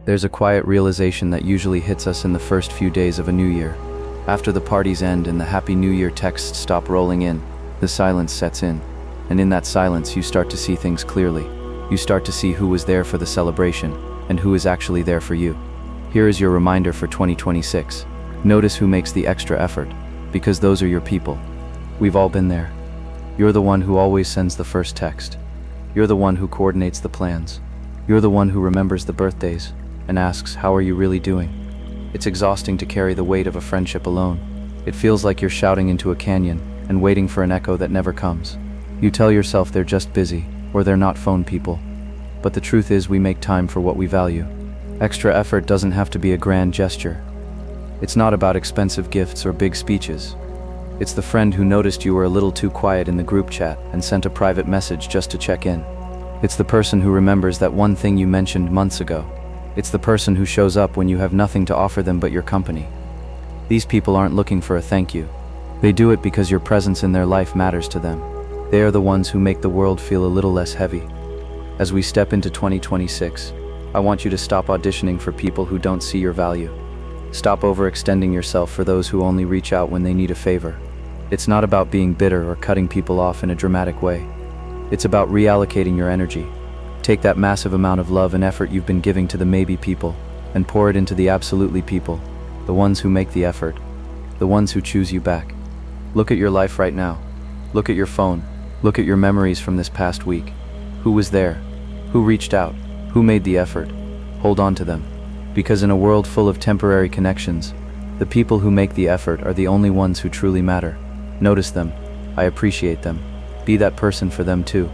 There's a quiet realization that usually hits us in the first few days of a new year. After the parties end and the Happy New Year texts stop rolling in, the silence sets in. And in that silence, you start to see things clearly. You start to see who was there for the celebration and who is actually there for you. Here is your reminder for 2026. Notice who makes the extra effort, because those are your people. We've all been there. You're the one who always sends the first text. You're the one who coordinates the plans. You're the one who remembers the birthdays and asks, "How are you really doing?" It's exhausting to carry the weight of a friendship alone. It feels like you're shouting into a canyon and waiting for an echo that never comes. You tell yourself they're just busy, or they're not phone people. But the truth is, we make time for what we value. Extra effort doesn't have to be a grand gesture. It's not about expensive gifts or big speeches. It's the friend who noticed you were a little too quiet in the group chat and sent a private message just to check in. It's the person who remembers that one thing you mentioned months ago. It's the person who shows up when you have nothing to offer them but your company. These people aren't looking for a thank you. They do it because your presence in their life matters to them. They are the ones who make the world feel a little less heavy. As we step into 2026, I want you to stop auditioning for people who don't see your value. Stop overextending yourself for those who only reach out when they need a favor. It's not about being bitter or cutting people off in a dramatic way. It's about reallocating your energy. Take that massive amount of love and effort you've been giving to the maybe people and pour it into the absolutely people, the ones who make the effort, the ones who choose you back. Look at your life right now. Look at your phone. Look at your memories from this past week. Who was there? Who reached out? Who made the effort? Hold on to them. Because in a world full of temporary connections, the people who make the effort are the only ones who truly matter. Notice them. I appreciate them. Be that person for them too.